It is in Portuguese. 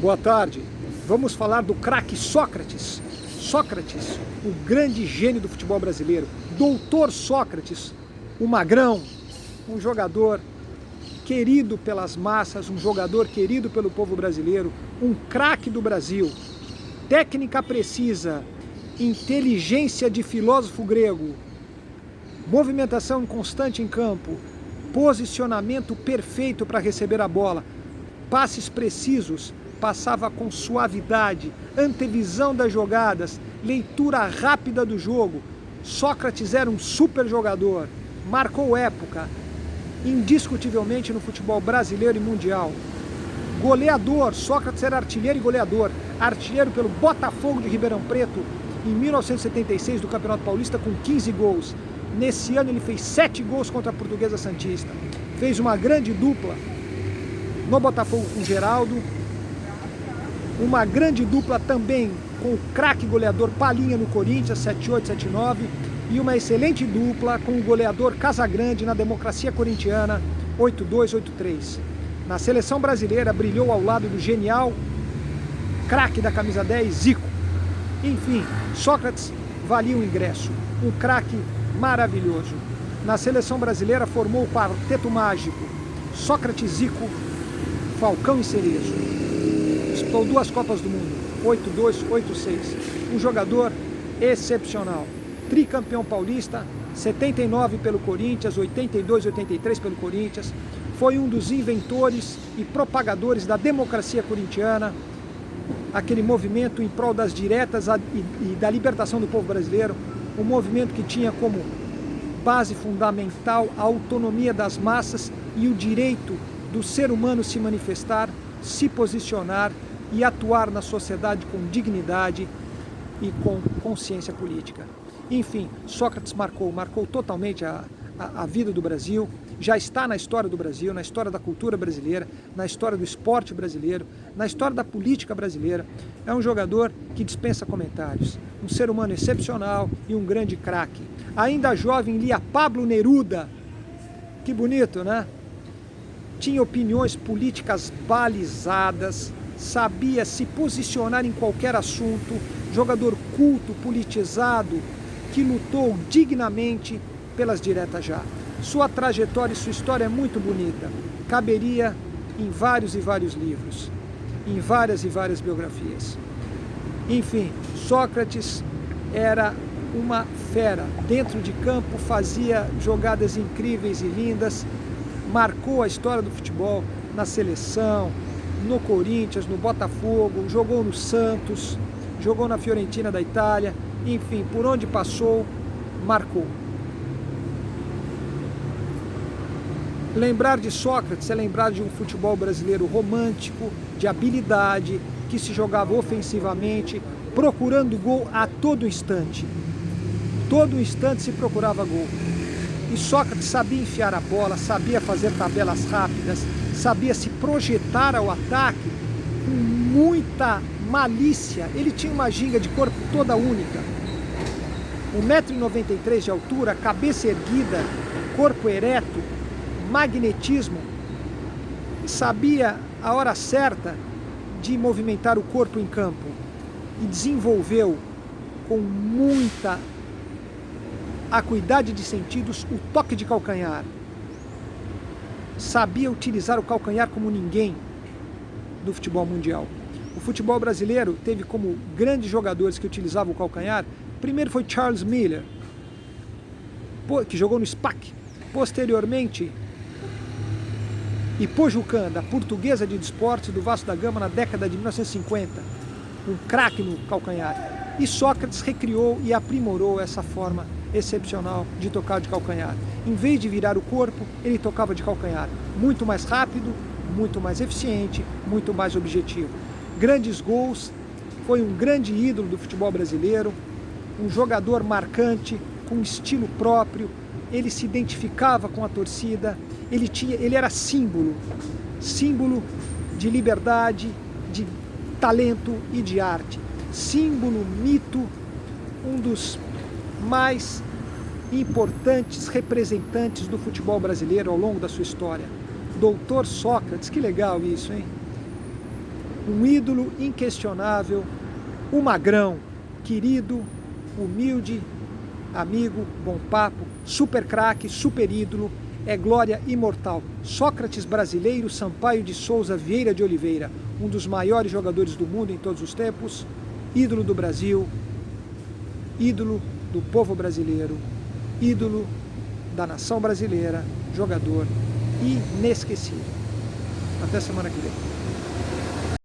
Boa tarde. Vamos falar do craque Sócrates. Sócrates, o grande gênio do futebol brasileiro. Doutor Sócrates, o magrão, um jogador querido pelas massas, um jogador querido pelo povo brasileiro, um craque do Brasil. Técnica precisa, inteligência de filósofo grego, movimentação constante em campo, posicionamento perfeito para receber a bola, passes precisos, passava com suavidade, antevisão das jogadas, leitura rápida do jogo. Sócrates era um super jogador, marcou época, indiscutivelmente no futebol brasileiro e mundial. Goleador, Sócrates era artilheiro e goleador, artilheiro pelo Botafogo de Ribeirão Preto em 1976 do Campeonato Paulista com 15 gols. Nesse ano ele fez 7 gols contra a Portuguesa Santista. Fez uma grande dupla no Botafogo com Geraldo, uma grande dupla também com o craque goleador Palhinha no Corinthians, 78, 79, e uma excelente dupla com o goleador Casagrande na Democracia Corintiana, 82, 83. Na seleção brasileira brilhou ao lado do genial craque da camisa 10, Zico. Enfim, Sócrates valia o ingresso, um craque maravilhoso. Na seleção brasileira formou o quarteto mágico, Sócrates, Zico, Falcão e Cerezo. Disputou 2 Copas do Mundo, 82, 86. Um jogador excepcional. Tricampeão paulista, 79 pelo Corinthians, 82, 83 pelo Corinthians. Foi um dos inventores e propagadores da democracia corintiana, aquele movimento em prol das diretas e da libertação do povo brasileiro, um movimento que tinha como base fundamental a autonomia das massas e o direito do ser humano se manifestar, se posicionar e atuar na sociedade com dignidade e com consciência política. Enfim, Sócrates marcou totalmente a vida do Brasil, já está na história do Brasil, na história da cultura brasileira, na história do esporte brasileiro, na história da política brasileira. É um jogador que dispensa comentários, um ser humano excepcional e um grande craque. Ainda jovem, lia Pablo Neruda, que bonito, né? Tinha opiniões políticas balizadas, sabia se posicionar em qualquer assunto, jogador culto, politizado, que lutou dignamente pelas diretas já. Sua trajetória e sua história é muito bonita, caberia em vários e vários livros, em várias e várias biografias. Enfim, Sócrates era uma fera, dentro de campo fazia jogadas incríveis e lindas, marcou a história do futebol na seleção, no Corinthians, no Botafogo, jogou no Santos, jogou na Fiorentina da Itália, enfim, por onde passou, marcou. Lembrar de Sócrates é lembrar de um futebol brasileiro romântico, de habilidade, que se jogava ofensivamente, procurando gol a todo instante. Todo instante se procurava gol. E Sócrates sabia enfiar a bola, sabia fazer tabelas rápidas, sabia se projetar ao ataque com muita malícia. Ele tinha uma ginga de corpo toda única. 1,93 m de altura, cabeça erguida, corpo ereto, magnetismo. Sabia a hora certa de movimentar o corpo em campo e desenvolveu com muita acuidade de sentidos o toque de calcanhar. Sabia utilizar o calcanhar como ninguém do futebol mundial. O futebol brasileiro teve como grandes jogadores que utilizavam o calcanhar, primeiro foi Charles Miller, que jogou no SPAC. Posteriormente, Ipojucan, da Portuguesa de Desportos do Vasco da Gama na década de 1950, um craque no calcanhar. E Sócrates recriou e aprimorou essa forma excepcional de tocar de calcanhar. Em vez de virar o corpo, ele tocava de calcanhar. Muito mais rápido, muito mais eficiente, muito mais objetivo. Grandes gols, foi um grande ídolo do futebol brasileiro, um jogador marcante, com estilo próprio, ele se identificava com a torcida, ele era símbolo de liberdade, de talento e de arte. Símbolo, mito, um dos mais importantes representantes do futebol brasileiro ao longo da sua história. Doutor Sócrates, que legal isso, hein? um ídolo inquestionável, o Magrão, querido, humilde, amigo, bom papo, super craque, super ídolo, é glória imortal. Sócrates brasileiro, Sampaio de Souza Vieira de Oliveira, um dos maiores jogadores do mundo em todos os tempos, ídolo do Brasil, ídolo do povo brasileiro, ídolo da nação brasileira, jogador inesquecível. Até semana que vem.